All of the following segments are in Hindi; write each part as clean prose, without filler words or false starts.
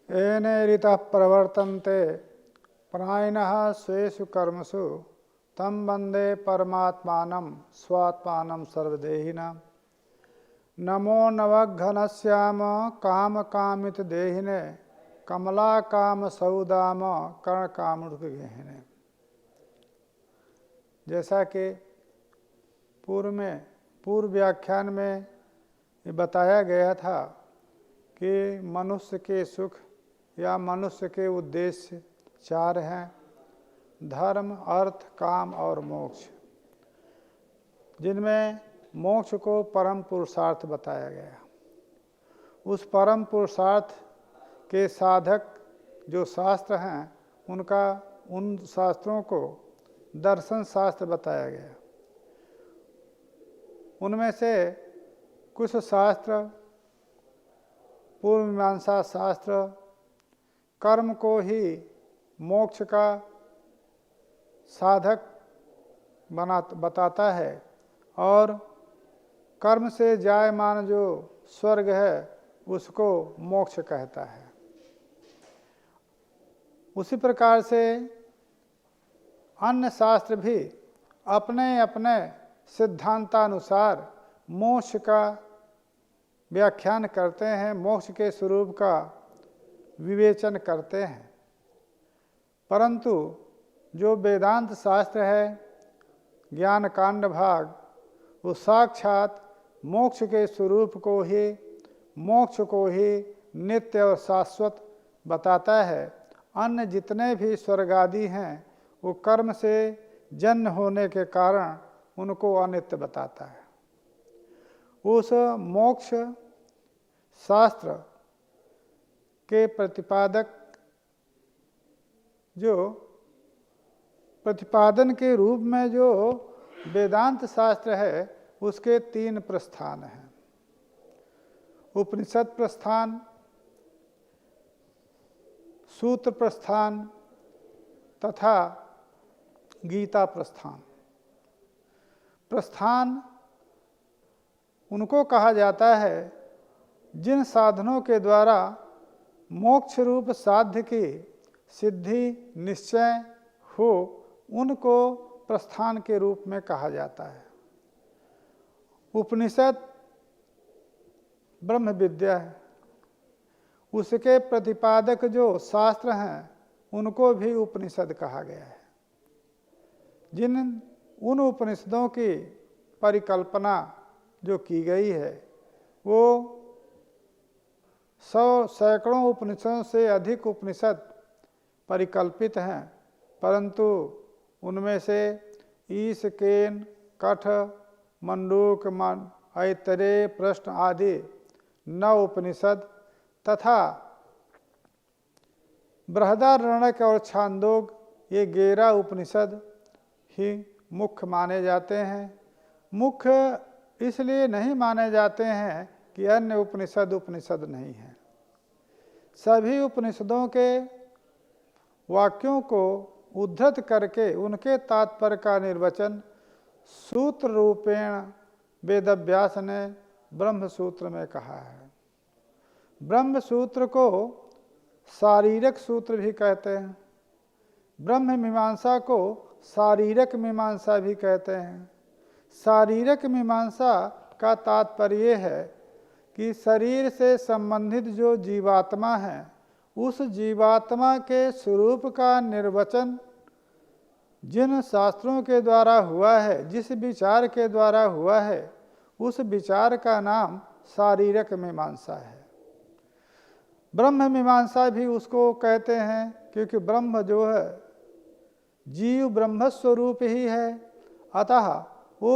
येने ऋतः प्रवर्तन्ते प्राणिनः स्वेषु कर्मसु तं वन्दे परमात्मानं स्वात्मानं सर्वदेहिनां। नमो नवघनश्याम कामकामित देहिने कमला काम सौदाम कर्ण कामुक गेहिने। जैसा कि पूर्व व्याख्यान में ये बताया गया था कि मनुष्य के सुख या मनुष्य के उद्देश्य 4 हैं: धर्म, अर्थ, काम और मोक्ष, जिनमें मोक्ष को परम पुरुषार्थ बताया गया। उस परम पुरुषार्थ के साधक जो शास्त्र हैं उन शास्त्रों को दर्शन शास्त्र बताया गया। उनमें से कुछ शास्त्र पूर्व मीमांसा शास्त्र कर्म को ही मोक्ष का साधक बताता है और कर्म से जायमान जो स्वर्ग है उसको मोक्ष कहता है। उसी प्रकार से अन्य शास्त्र भी अपने अपने सिद्धांतानुसार मोक्ष का व्याख्यान करते हैं, मोक्ष के स्वरूप का विवेचन करते हैं। परंतु जो वेदांत शास्त्र है, ज्ञान कांड भाग, वो साक्षात मोक्ष के स्वरूप को ही, मोक्ष को ही नित्य और शाश्वत बताता है। अन्य जितने भी स्वर्ग आदि हैं वो कर्म से जन्म होने के कारण उनको अनित्य बताता है। उस मोक्ष शास्त्र के प्रतिपादक जो प्रतिपादन के रूप में जो वेदांत शास्त्र है उसके 3 प्रस्थान हैं: उपनिषद प्रस्थान, सूत्र प्रस्थान तथा गीता प्रस्थान। प्रस्थान उनको कहा जाता है जिन साधनों के द्वारा मोक्ष रूप साध्य की सिद्धि निश्चय हो, उनको प्रस्थान के रूप में कहा जाता है। उपनिषद ब्रह्म विद्या है, उसके प्रतिपादक जो शास्त्र हैं उनको भी उपनिषद कहा गया है। उन उपनिषदों की परिकल्पना जो की गई है वो 100 सैकड़ों उपनिषदों से अधिक उपनिषद परिकल्पित हैं, परंतु उनमें से ईश, केन, कठ, मंडूक, ऐतरेय, प्रश्न आदि 9 उपनिषद तथा बृहदारण्यक और छांदोग ये 11 उपनिषद ही मुख्य माने जाते हैं। मुख्य इसलिए नहीं माने जाते हैं कि अन्य उपनिषद नहीं हैं। सभी उपनिषदों के वाक्यों को उद्धृत करके उनके तात्पर्य का निर्वचन सूत्र रूपेण वेदव्यास ने ब्रह्म सूत्र में कहा है। ब्रह्म सूत्र को शारीरक सूत्र भी कहते हैं, ब्रह्म मीमांसा को शारीरक मीमांसा भी कहते हैं। शारीरक मीमांसा का तात्पर्य है कि शरीर से संबंधित जो जीवात्मा है उस जीवात्मा के स्वरूप का निर्वचन जिन शास्त्रों के द्वारा हुआ है, जिस विचार के द्वारा हुआ है, उस विचार का नाम शारीरक मीमांसा है। ब्रह्म मीमांसा भी उसको कहते हैं क्योंकि ब्रह्म जो है जीव ब्रह्मस्वरूप ही है, अतः वो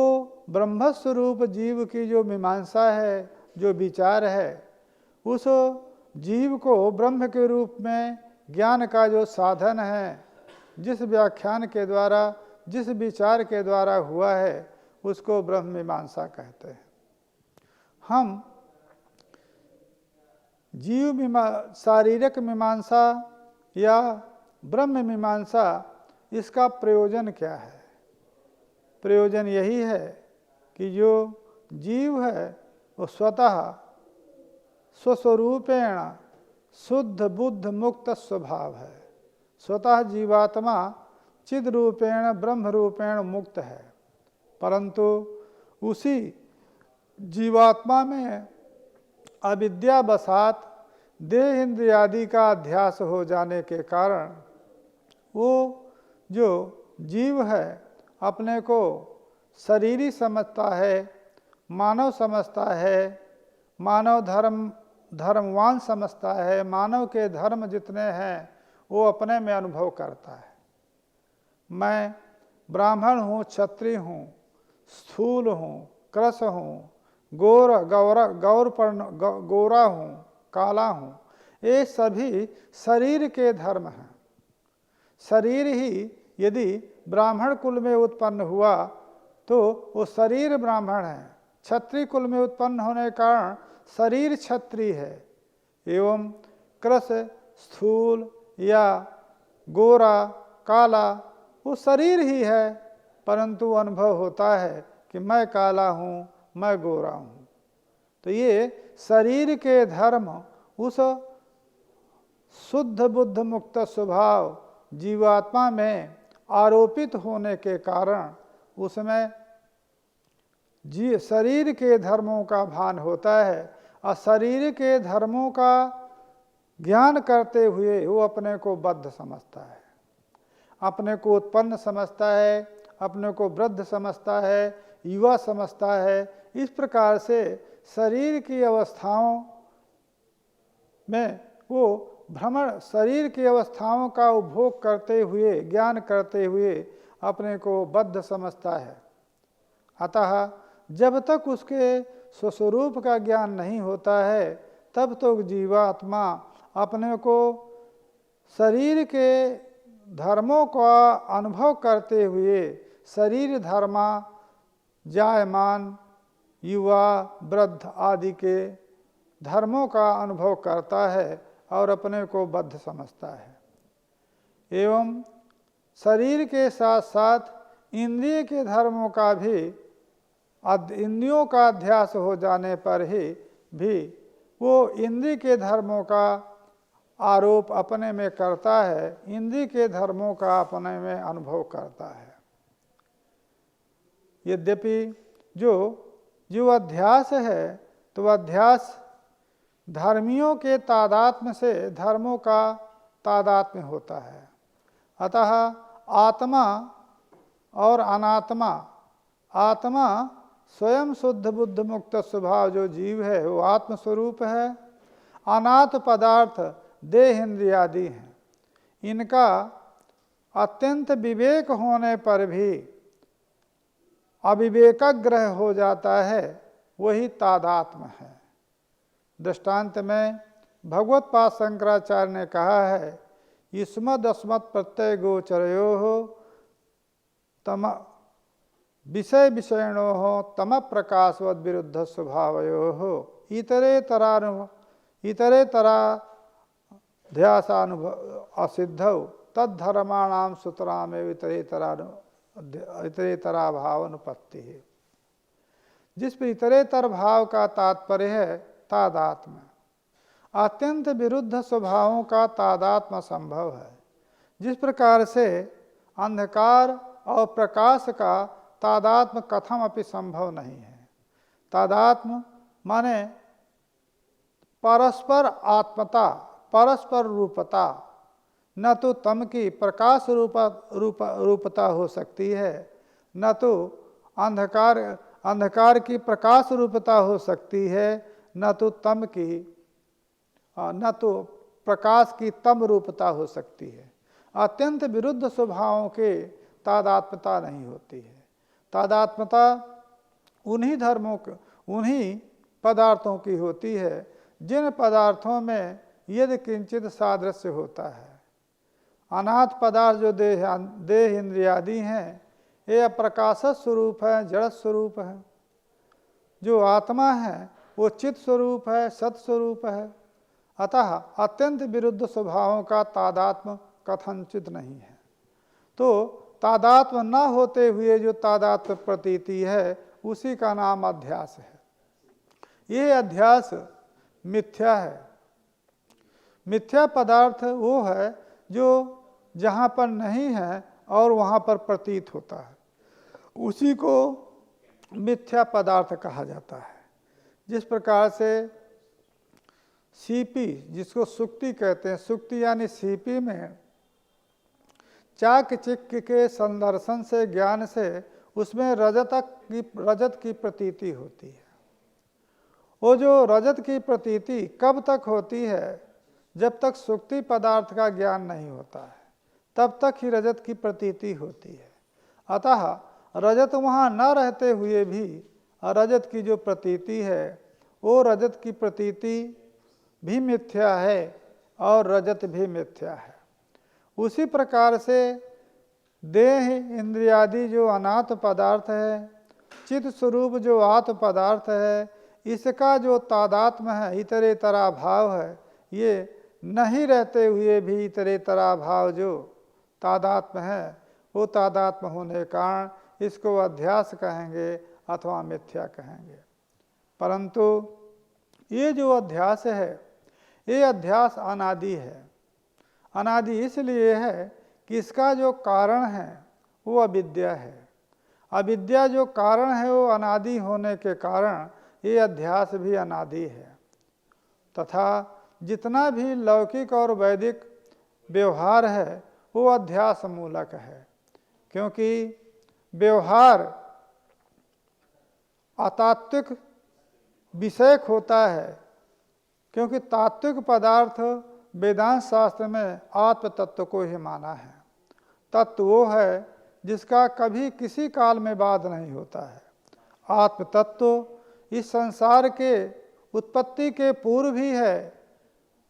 ब्रह्मस्वरूप जीव की जो मीमांसा है, जो विचार है, उस जीव को ब्रह्म के रूप में ज्ञान का जो साधन है, जिस व्याख्यान के द्वारा, जिस विचार के द्वारा हुआ है, उसको ब्रह्म मीमांसा कहते हैं। हम शारीरक मीमांसा या ब्रह्म मीमांसा, इसका प्रयोजन क्या है? प्रयोजन यही है कि जो जीव है वो स्वतः स्वस्वरूपेण शुद्ध बुद्ध मुक्त स्वभाव है। स्वतः जीवात्मा चिद रूपेण ब्रह्म रूपेण मुक्त है, परंतु उसी जीवात्मा में अविद्यावशात देह इंद्रियादि का अध्यास हो जाने के कारण वो जो जीव है अपने को शरीरी समझता है, मानव समझता है, मानव धर्मवान समझता है, मानव के धर्म जितने हैं वो अपने में अनुभव करता है। मैं ब्राह्मण हूँ, क्षत्रिय हूँ, स्थूल हूँ, कृश हूँ, गोरा हूँ, काला हूँ, ये सभी शरीर के धर्म हैं। शरीर ही यदि ब्राह्मण कुल में उत्पन्न हुआ तो वो शरीर ब्राह्मण है, क्षत्रिय कुल में उत्पन्न होने के कारण शरीर क्षत्रिय है, एवं कृश स्थूल या गोरा काला वो शरीर ही है, परंतु अनुभव होता है कि मैं काला हूँ, मैं गोरा हूँ। तो ये शरीर के धर्म उस शुद्ध बुद्ध मुक्त स्वभाव जीवात्मा में आरोपित होने के कारण उसमें शरीर के धर्मों का भान होता है, और शरीर के धर्मों का ज्ञान करते हुए वो अपने को बद्ध समझता है, अपने को उत्पन्न समझता है, अपने को वृद्ध समझता है, युवा समझता है। इस प्रकार से शरीर की अवस्थाओं में वो भ्रमण, शरीर की अवस्थाओं का उपभोग करते हुए, ज्ञान करते हुए अपने को बद्ध समझता है। अतः जब तक उसके स्वस्वरूप का ज्ञान नहीं होता है तब तो जीवात्मा अपने को शरीर के धर्मों का अनुभव करते हुए शरीर धर्मा, जायमान, युवा, वृद्ध आदि के धर्मों का अनुभव करता है और अपने को बद्ध समझता है। एवं शरीर के साथ साथ इंद्रिय के धर्मों का भी, इंद्रियों का अध्यास हो जाने पर ही भी वो इंद्रिय के धर्मों का आरोप अपने में करता है, इंद्रिय के धर्मों का अपने में अनुभव करता है। यद्यपि जो अध्यास है तो अध्यास धर्मियों के तादात्म्य से धर्मों का तादात्म्य होता है। अतः आत्मा और अनात्मा, आत्मा स्वयं शुद्ध बुद्ध मुक्त स्वभाव जो जीव है वो आत्मस्वरूप है, अनाथ पदार्थ देह इंद्रियादि हैं। इनका अत्यंत विवेक होने पर भी अविवेकग्रह हो जाता है, वही तादात्म्य है। दृष्टांत में भगवत पाद शंकराचार्य ने कहा है, युष्मद् अस्मत् प्रत्यय गोचरयो तम विषय विषयणो तम प्रकाशवद विरुद्ध स्वभावयो इतरेतराध्यासानुभव असिद्धौ तद्धर्माणाम सूत्रामेव इतरेतरा भाव अनुपत्ति है। जिस पर इतरेतर भाव का तात्पर्य है तादात्म्य, अत्यंत विरुद्ध स्वभावों का तादात्म्य संभव है। जिस प्रकार से अंधकार और प्रकाश का तादात्म्य कथम अपि संभव नहीं है। तादात्म्य माने परस्पर आत्मता, परस्पर रूपता, न तो तम की प्रकाश रूपता हो सकती है, न तो अंधकार की प्रकाश रूपता हो सकती है, न तो तम की, न तो प्रकाश की तम रूपता हो सकती है। अत्यंत विरुद्ध स्वभावों के तादात्म्यता नहीं होती है। तादात्म्यता उन्हीं धर्मों, उन्हीं पदार्थों की होती है जिन पदार्थों में यदि किंचित सादृश्य होता है। अनाथ पदार्थ जो देह इंद्रियादि हैं, ये अप्रकाश स्वरूप है, जड़ स्वरूप है। जो आत्मा है वो चित स्वरूप है, सत स्वरूप है। अतः अत्यंत विरुद्ध स्वभावों का तादात्म्य कथनचित नहीं है। तो तादात्म्य न होते हुए जो तादात्म्य प्रतीति है उसी का नाम अध्यास है। ये अध्यास मिथ्या है। मिथ्या पदार्थ वो है जो जहाँ पर नहीं है और वहाँ पर प्रतीत होता है, उसी को मिथ्या पदार्थ कहा जाता है। जिस प्रकार से सीपी, जिसको सुक्ति कहते हैं, सुक्ति यानी सीपी में चाक चिक्क के संदर्शन से, ज्ञान से उसमें रजत की प्रतीति होती है। वो जो रजत की प्रतीति कब तक होती है? जब तक सुक्ति पदार्थ का ज्ञान नहीं होता है, तब तक ही रजत की प्रतीति होती है। अतः रजत वहाँ न रहते हुए भी रजत की जो प्रतीति है, वो रजत की प्रतीति भी मिथ्या है और रजत भी मिथ्या है। उसी प्रकार से देह इंद्रियादि जो अनात्म पदार्थ है, चित्त स्वरूप जो आत्म पदार्थ है, इसका जो तादात्म्य है, इतरेतरा भाव है, ये नहीं रहते हुए भी इतरेतरा भाव जो तादात्म्य है, वो तादात्म्य होने के कारण इसको अध्यास कहेंगे अथवा मिथ्या कहेंगे। परंतु ये जो अध्यास है, ये अध्यास अनादि है। अनादि इसलिए है कि इसका जो कारण है वो अविद्या है। अविद्या जो कारण है वो अनादि होने के कारण ये अध्यास भी अनादि है। तथा जितना भी लौकिक और वैदिक व्यवहार है वो अध्यास मूलक है, क्योंकि व्यवहार अतात्विक विषयक होता है। क्योंकि तात्विक पदार्थ वेदांत शास्त्र में आत्म तत्व को ही माना है। तत्व वो है जिसका कभी किसी काल में बाध नहीं होता है। आत्म तत्व इस संसार के उत्पत्ति के पूर्व भी है,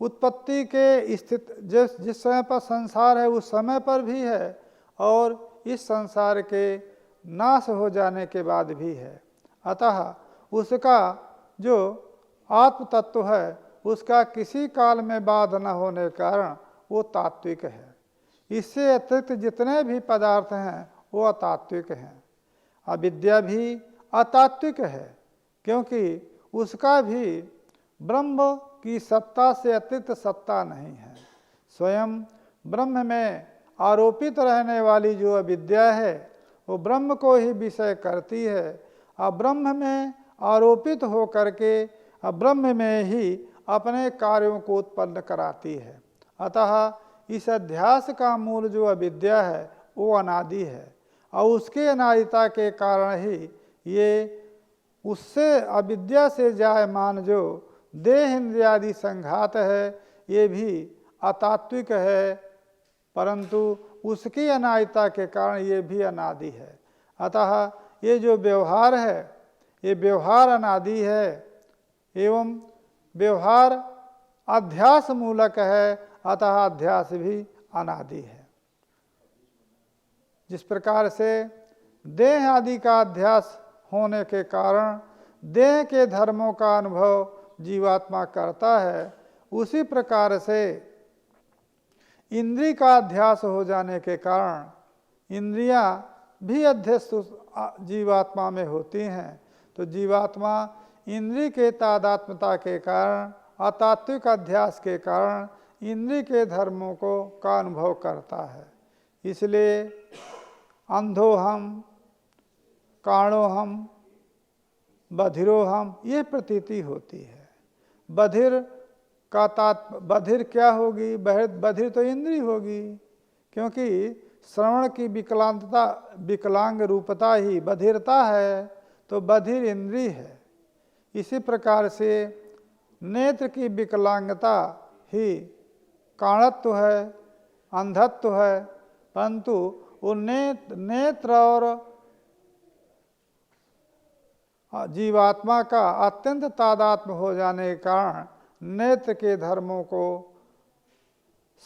उत्पत्ति के स्थित जिस समय पर संसार है उस समय पर भी है, और इस संसार के नाश हो जाने के बाद भी है। अतः उसका जो आत्म तत्व है उसका किसी काल में बाध न होने के कारण वो तात्विक है। इससे अतिरिक्त जितने भी पदार्थ हैं वो अतात्विक हैं। अविद्या भी अतात्विक है, क्योंकि उसका भी ब्रह्म की सत्ता से अतिरिक्त सत्ता नहीं है। स्वयं ब्रह्म में आरोपित रहने वाली जो अविद्या है वो ब्रह्म को ही विषय करती है, और ब्रह्म में आरोपित हो करके ब्रह्म में ही अपने कार्यों को उत्पन्न कराती है। अतः इस अध्यास का मूल जो अविद्या है वो अनादि है, और उसके अनादिता के कारण ही ये उससे अविद्या से जायमान जो देह इंद्रियादि संघात है ये भी अतात्विक है, परंतु उसकी अनादिता के कारण ये भी अनादि है। अतः ये जो व्यवहार है ये व्यवहार अनादि है, एवं व्यवहार अध्यास मूलक है, अतः अध्यास भी अनादि है। जिस प्रकार से देह आदि का अध्यास होने के कारण देह के धर्मों का अनुभव जीवात्मा करता है, उसी प्रकार से इंद्रिय का अध्यास हो जाने के कारण इंद्रियां भी अध्यस्त जीवात्मा में होती हैं। तो जीवात्मा इंद्रिय के तादात्म्यता के कारण, अतात्विक अध्यास के कारण इंद्रिय के धर्मों का अनुभव करता है। इसलिए अंधोहम, काणोहम, बधिरोहम ये प्रतीति होती है। बधिर क्या होगी? बधिर तो इंद्रिय होगी, क्योंकि श्रवण की विकलांग रूपता ही बधिरता है, तो बधिर इंद्रिय है। इसी प्रकार से नेत्र की विकलांगता ही काणत्व है, अंधत्व है, परंतु वो नेत्र और जीवात्मा का अत्यंत तादात्म्य हो जाने के कारण नेत्र के धर्मों को,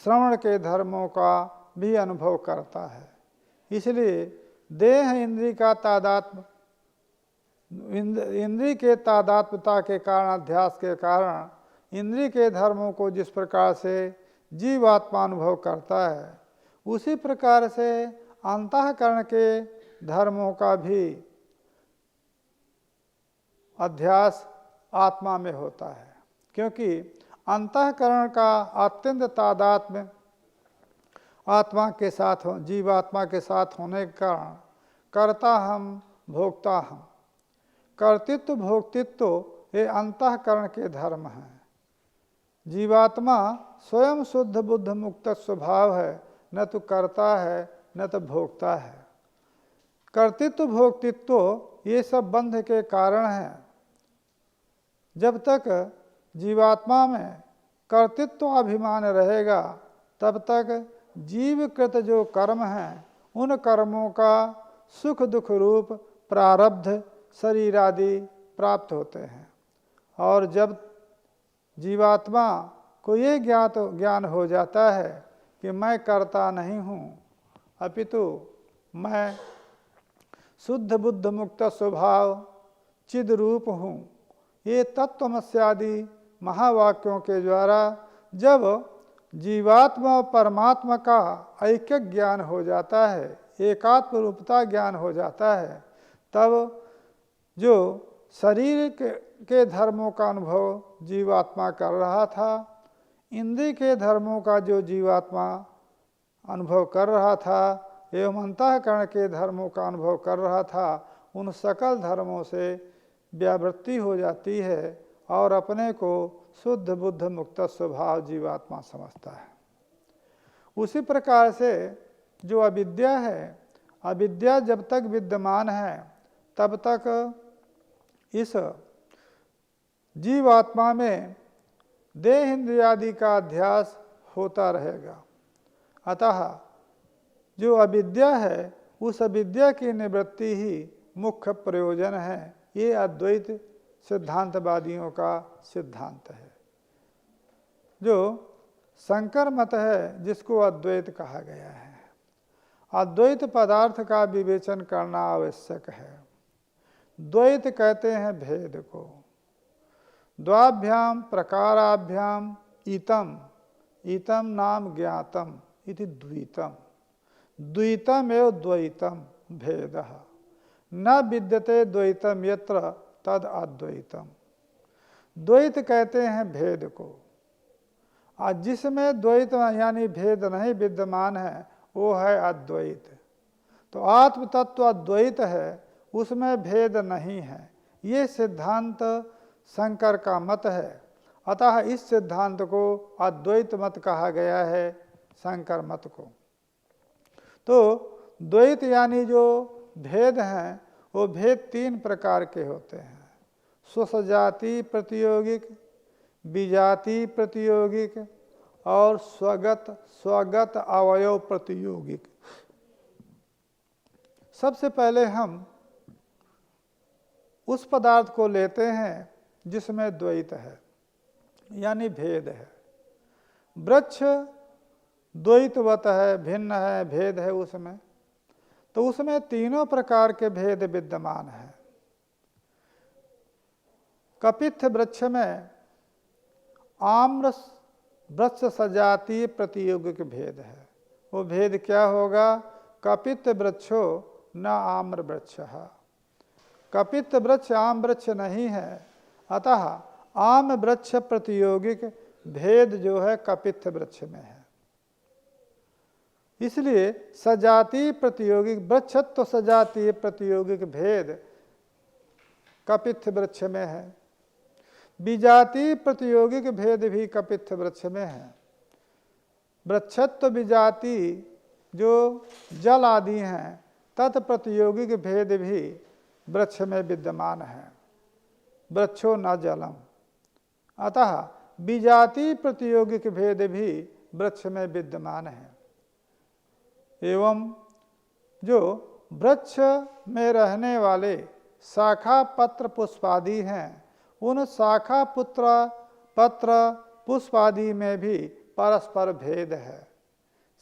श्रवण के धर्मों का भी अनुभव करता है। इसलिए देह इंद्रिय का तादात्म्य, इंद्रिय के तादात्म्यता के कारण, अध्यास के कारण इंद्रिय के धर्मों को जिस प्रकार से जीवात्मा अनुभव करता है, उसी प्रकार से अंतःकरण के धर्मों का भी अध्यास आत्मा में होता है। क्योंकि अंतःकरण का अत्यंत तादात्म्य आत्मा के साथ हो, जीवात्मा के साथ होने के कारण कर्ता हम भोक्ता हम, कर्तृत्व भोक्तित्व ये अंतःकरण के धर्म हैं। जीवात्मा स्वयं शुद्ध बुद्ध मुक्त स्वभाव है, न तो कर्ता है न तो भोक्ता है। कर्तृत्व भोक्तित्व ये सब बंध के कारण हैं। जब तक जीवात्मा में कर्तृत्व अभिमान रहेगा तब तक जीवकृत जो कर्म हैं उन कर्मों का सुख दुख रूप प्रारब्ध शरीर आदि प्राप्त होते हैं। और जब जीवात्मा को ये ज्ञान हो जाता है कि मैं कर्ता नहीं हूँ, अपितु मैं शुद्ध बुद्ध मुक्त स्वभाव चिद रूप हूँ, ये तत्वमस्यादि महावाक्यों के द्वारा जब जीवात्मा और परमात्मा का ऐक्य ज्ञान हो जाता है, एकात्म रूपता ज्ञान हो जाता है, तब जो शरीर के धर्मों का अनुभव जीवात्मा कर रहा था, इंद्रिय के धर्मों का जो जीवात्मा अनुभव कर रहा था एवं अंतःकरण के धर्मों का अनुभव कर रहा था, उन सकल धर्मों से व्यावृत्ति हो जाती है और अपने को शुद्ध बुद्ध मुक्त स्वभाव जीवात्मा समझता है। उसी प्रकार से जो अविद्या है, अविद्या जब तक विद्यमान है तब तक इस जीवात्मा में देह इंद्रियादि का अध्यास होता रहेगा। अतः जो अविद्या है उस अविद्या की निवृत्ति ही मुख्य प्रयोजन है। ये अद्वैत सिद्धांतवादियों का सिद्धांत है। जो शंकर मत है जिसको अद्वैत कहा गया है, अद्वैत पदार्थ का विवेचन करना आवश्यक है। द्वैत कहते हैं भेद को। द्वाभ्याम प्रकाराभ्याम इतम, इतम नाम ज्ञातम इति द्वैतम, द्वैतम एव द्वैतम भेदः, न विद्यते द्वैतम यत्र तद अद्वैतम। द्वैत कहते हैं भेद को, और जिसमें द्वैत यानी भेद नहीं विद्यमान है वो है अद्वैत। तो आत्म तत्व अद्वैत है, उसमें भेद नहीं है। ये सिद्धांत शंकर का मत है। अतः इस सिद्धांत को अद्वैत मत कहा गया है, शंकर मत को। तो द्वैत यानी जो भेद हैं वो भेद तीन प्रकार के होते हैं: स्वसजाति प्रतियोगिक, विजाति प्रतियोगिक और स्वगत अवयव प्रतियोगिक। सबसे पहले हम उस पदार्थ को लेते हैं जिसमें द्वैत है यानी भेद है। वृक्ष द्वैतवत है, भिन्न है, भेद है उसमें। तो उसमें तीनों प्रकार के भेद विद्यमान है। कपित्थ वृक्ष में आम्र वृक्ष सजातीय प्रतियोगिक भेद है। वो भेद क्या होगा? कपित्थ वृक्षो न आम्र वृक्ष। कपित्थ वृक्ष आम वृक्ष नहीं है, अतः आम वृक्ष प्रतियोगिक भेद जो है कपित्थ वृक्ष में है। इसलिए सजातीय प्रतियोगिक वृक्षत्व सजातीय प्रतियोगिक भेद कपित्थ वृक्ष में है। विजातीय प्रतियोगिक भेद भी कपित्थ वृक्ष में है। वृक्षत्व विजाति जो जल आदि हैं तत्प्रतियोगिक भेद भी वृक्ष में विद्यमान है। वृक्षो न जलम, अतः विजातीय प्रतियोगिक भेद भी वृक्ष में विद्यमान है। एवं जो वृक्ष में रहने वाले शाखा पत्र पुष्पादि हैं, उन शाखा पत्र पुष्पादि में भी परस्पर भेद है।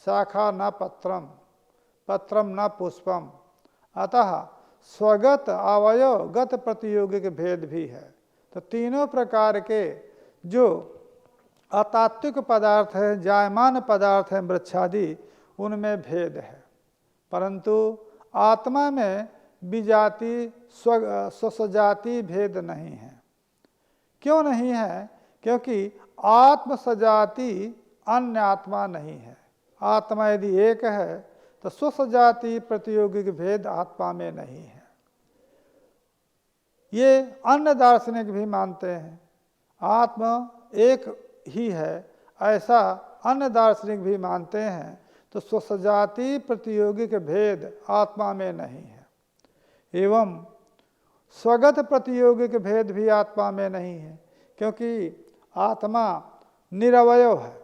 शाखा न पत्रम, पत्रम न पुष्पम, अतः स्वगत अवयव गत प्रतियोगिक भेद भी है। तो तीनों प्रकार के जो अतात्विक पदार्थ हैं, जायमान पदार्थ हैं वृक्षादि, उनमें भेद है। परंतु आत्मा में विजाति स्वसजाति भेद नहीं है। क्यों नहीं है? क्योंकि आत्म सजाति अन्य आत्मा नहीं है। आत्मा यदि एक है तो स्वसजाति प्रतियोगिक भेद आत्मा में नहीं है। ये अन्य दार्शनिक भी मानते हैं, आत्मा एक ही है, ऐसा अन्य दार्शनिक भी मानते हैं। तो स्वसजाति प्रतियोगिक भेद आत्मा में नहीं है, एवं स्वगत प्रतियोगिक भेद भी आत्मा में नहीं है, क्योंकि आत्मा निरवय है।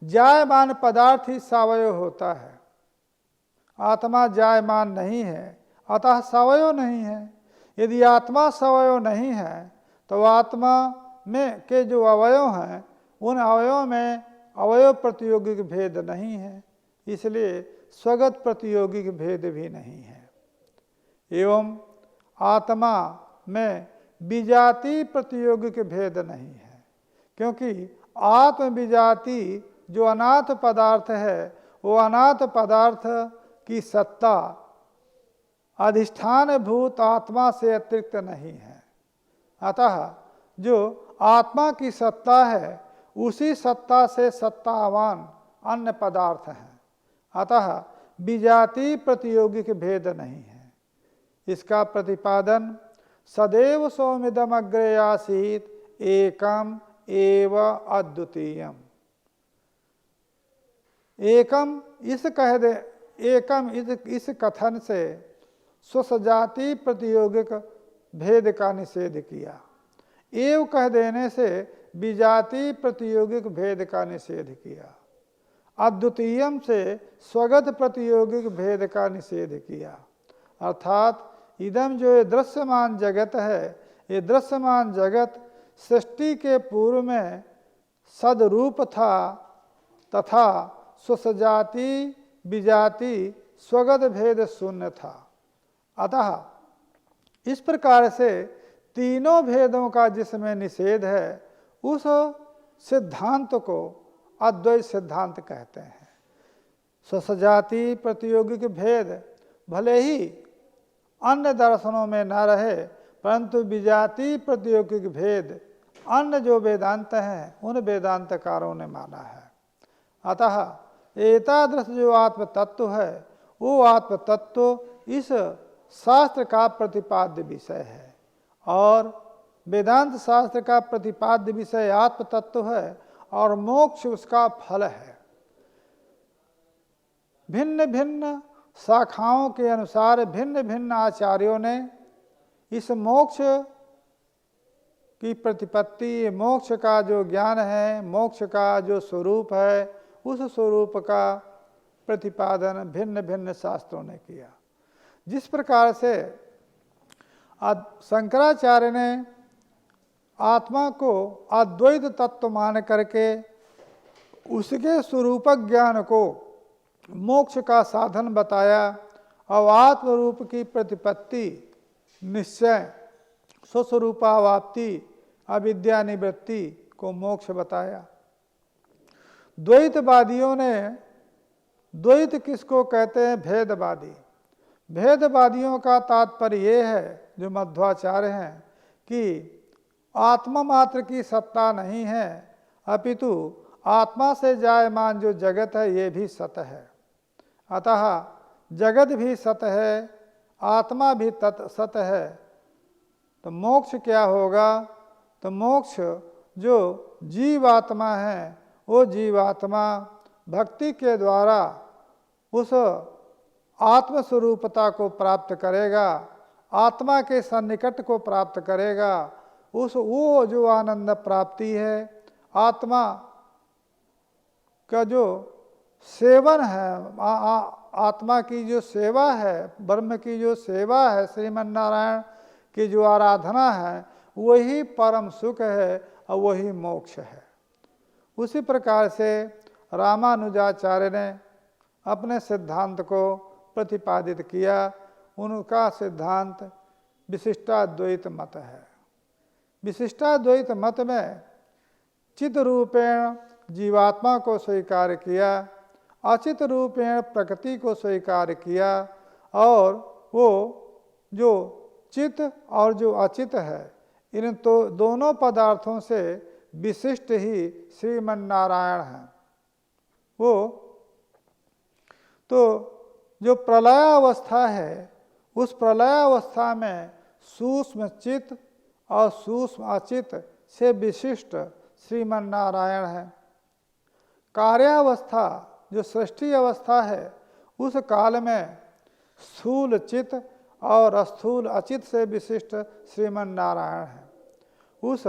जायमान पदार्थ ही सावयव होता है, आत्मा जायमान नहीं है, अतः सावयव नहीं है। यदि आत्मा सावयव नहीं है तो आत्मा में के जो अवयव हैं उन अवयवों में अवयव प्रतियोगिक भेद नहीं है, इसलिए स्वगत प्रतियोगिक भेद भी नहीं है। एवं आत्मा में विजाति प्रतियोगिक भेद नहीं है, क्योंकि आत्म विजाति जो अनाथ पदार्थ है वो अनाथ पदार्थ की सत्ता अधिष्ठान भूत आत्मा से अतिरिक्त नहीं है। अतः जो आत्मा की सत्ता है उसी सत्ता से सत्तावान अन्य पदार्थ हैं, अतः विजाति प्रतियोगिक भेद नहीं है। इसका प्रतिपादन सदैव सौमिदम अग्रे आसीत एकम एव अद्वितीयम। एकम इस कह दे, एकम इस कथन से स्वसजाति प्रतियोगिक भेद का निषेध किया, एव कह देने से विजाति प्रतियोगिक भेद का निषेध किया, अद्वितीयम से स्वगत प्रतियोगिक भेद का निषेध किया। अर्थात इदम जो ये दृश्यमान जगत है, ये दृश्यमान जगत सृष्टि के पूर्व में सदरूप था तथा स्वसजाति विजाति स्वगत भेद शून्य था। अतः इस प्रकार से तीनों भेदों का जिसमें निषेध है उस सिद्धांत को अद्वैत सिद्धांत कहते हैं। स्वसजाति प्रतियोगिक भेद भले ही अन्य दर्शनों में न रहे, परंतु विजाति प्रतियोगिक भेद अन्य जो वेदांत हैं उन वेदांतकारों ने माना है। अतः एतादृश जो आत्म तत्व है वो आत्म तत्व इस शास्त्र का प्रतिपाद्य विषय है, और वेदांत शास्त्र का प्रतिपाद्य विषय आत्म तत्व है और मोक्ष उसका फल है। भिन्न भिन्न शाखाओं के अनुसार भिन्न भिन्न आचार्यों ने इस मोक्ष की प्रतिपत्ति, मोक्ष का जो ज्ञान है, मोक्ष का जो स्वरूप है, उस स्वरूप का प्रतिपादन भिन्न भिन्न शास्त्रों ने किया। जिस प्रकार से शंकराचार्य ने आत्मा को अद्वैत तत्व मान करके उसके स्वरूपक ज्ञान को मोक्ष का साधन बताया और आत्म रूप की प्रतिपत्ति, निश्चय, स्वस्वरूपावाप्ति, अविद्या निवृत्ति को मोक्ष बताया। द्वैतवादियों ने, द्वैत किसको कहते हैं? भेदवादी। भेदवादियों का तात्पर्य ये है, जो मध्वाचार्य हैं, कि आत्मा मात्र की सत्ता नहीं है, अपितु आत्मा से जायमान जो जगत है ये भी सत है। अतः जगत भी सत है, आत्मा भी सत है। तो मोक्ष क्या होगा? तो मोक्ष जो जीवात्मा है वो जीवात्मा भक्ति के द्वारा उस आत्मस्वरूपता को प्राप्त करेगा, आत्मा के सन्निकट को प्राप्त करेगा। वो जो आनंद प्राप्ति है, आत्मा का जो सेवन है, आत्मा की जो सेवा है, ब्रह्म की जो सेवा है, श्रीमन नारायण की जो आराधना है, वही परम सुख है और वही मोक्ष है। उसी प्रकार से रामानुजाचार्य ने अपने सिद्धांत को प्रतिपादित किया। उनका सिद्धांत विशिष्टाद्वैत मत है। विशिष्टाद्वैत मत में चित रूपेण जीवात्मा को स्वीकार किया, अचित रूपेण प्रकृति को स्वीकार किया, और वो जो चित और जो अचित है, इन तो दोनों पदार्थों से विशिष्ट ही श्रीमन नारायण हैं। वो तो जो प्रलयावस्था है, उस प्रलयावस्था में सूक्ष्म चित्त और सूक्ष्म अचित से विशिष्ट श्रीमन नारायण है। कार्यावस्था जो सृष्टि अवस्था है, उस काल में स्थूल चित्त और स्थूल अचित से विशिष्ट श्रीमन नारायण है। उस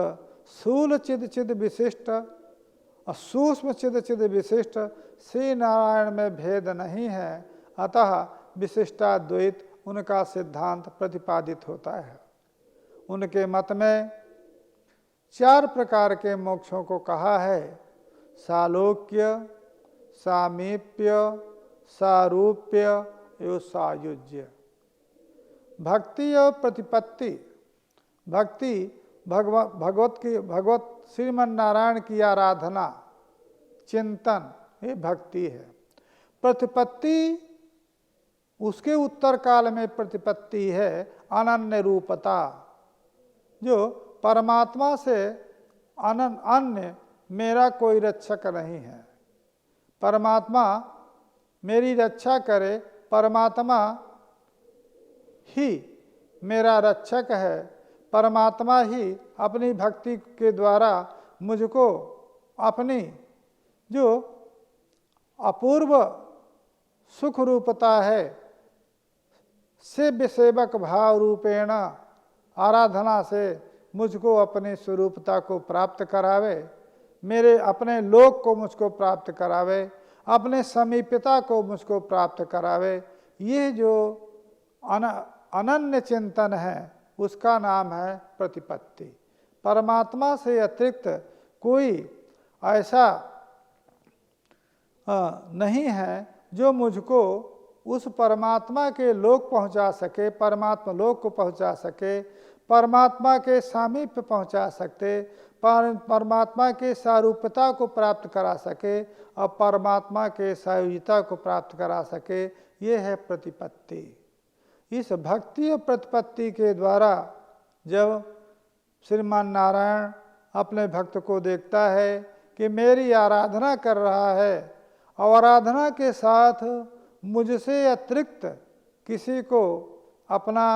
स्थूल चिद विशिष्ट और सूक्ष्म चिद विशिष्ट श्री नारायण में भेद नहीं है, अतः विशिष्टाद्वैत उनका सिद्धांत प्रतिपादित होता है। उनके मत में 4 प्रकार के मोक्षों को कहा है: सालोक्य, सामीप्य, सारूप्य एवं सायुज्य। भक्ति और प्रतिपत्ति। भक्ति भगवत श्रीमन नारायण की आराधना, चिंतन, ये भक्ति है। प्रतिपत्ति उसके उत्तर काल में प्रतिपत्ति है अनन्य रूपता, जो परमात्मा से अन्य मेरा कोई रक्षक नहीं है। परमात्मा मेरी रक्षा करे, परमात्मा ही मेरा रक्षक है। परमात्मा ही अपनी भक्ति के द्वारा मुझको अपनी जो अपूर्व सुख रूपता है, सेव्य सेवक भाव रूपेण आराधना से मुझको अपनी स्वरूपता को प्राप्त करावे, मेरे अपने लोक को मुझको प्राप्त करावे, अपने समीपता को मुझको प्राप्त करावे। ये जो अनन्य चिंतन है, उसका नाम है प्रतिपत्ति। परमात्मा से अतिरिक्त कोई ऐसा नहीं है जो मुझको उस परमात्मा के लोक पहुंचा सके, परमात्मा लोक को पहुंचा सके, परमात्मा के सामीप्य पहुंचा सकते, परमात्मा के सारूप्यता को प्राप्त करा सके और परमात्मा के सायुज्यता को प्राप्त करा सके। ये है प्रतिपत्ति। इस भक्ति और प्रतिपत्ति के द्वारा जब श्रीमान नारायण अपने भक्त को देखता है कि मेरी आराधना कर रहा है और आराधना के साथ मुझसे अतिरिक्त किसी को अपना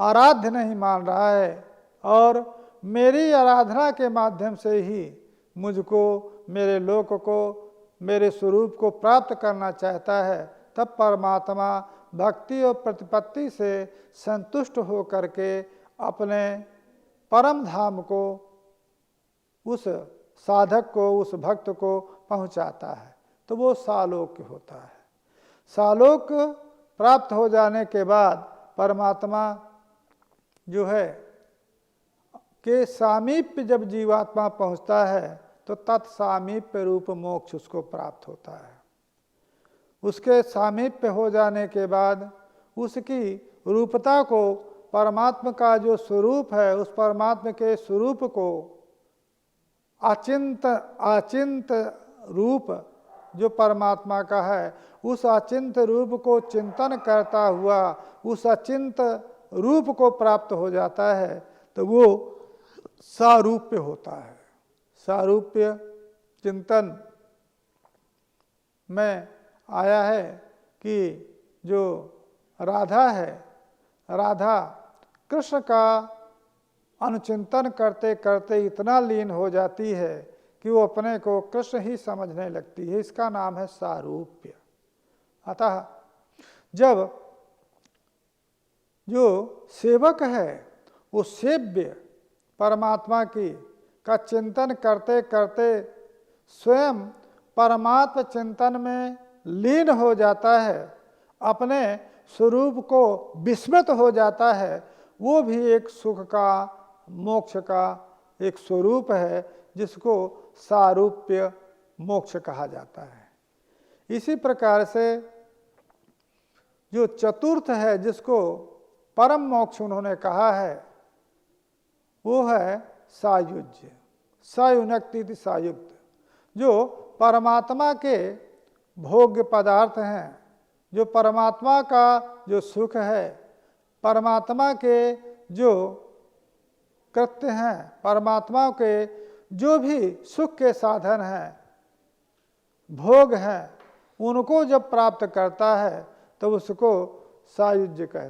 आराध्य नहीं मान रहा है और मेरी आराधना के माध्यम से ही मुझको, मेरे लोक को, मेरे स्वरूप को प्राप्त करना चाहता है, तब परमात्मा भक्ति और प्रतिपत्ति से संतुष्ट हो करके अपने परम धाम को, उस साधक को, उस भक्त को पहुंचाता है, तो वो सालोक्य होता है। सालोक्य प्राप्त हो जाने के बाद परमात्मा जो है के सामीप्य जब जीवात्मा पहुंचता है तो तत्सामीप्य रूप मोक्ष उसको प्राप्त होता है। उसके सामीप्य हो जाने के बाद उसकी रूपता को, परमात्मा का जो स्वरूप है, उस परमात्मा के स्वरूप को अचिंत रूप जो परमात्मा का है, उस अचिंत रूप को चिंतन करता हुआ उस अचिंत रूप को प्राप्त हो जाता है, तो वो सारूप्य होता है। सारूप्य चिंतन में आया है कि जो राधा है, राधा कृष्ण का अनुचिंतन करते करते इतना लीन हो जाती है कि वो अपने को कृष्ण ही समझने लगती है। इसका नाम है सारूप्य। अतः जब जो सेवक है वो सेव्य परमात्मा की का चिंतन करते करते स्वयं परमात्मा चिंतन में लीन हो जाता है, अपने स्वरूप को विस्मृत हो जाता है, वो भी एक सुख का, मोक्ष का एक स्वरूप है जिसको सारूप्य मोक्ष कहा जाता है। इसी प्रकार से जो चतुर्थ है जिसको परम मोक्ष उन्होंने कहा है, वो है सायुज्य, सायुनक्ति सायुक्त, जो परमात्मा के भोग्य पदार्थ हैं, जो परमात्मा का जो सुख है, परमात्मा के जो कृत्य हैं, परमात्मा के जो भी सुख के साधन हैं, भोग हैं, उनको जब प्राप्त करता है तो उसको सायुज्य कहते हैं।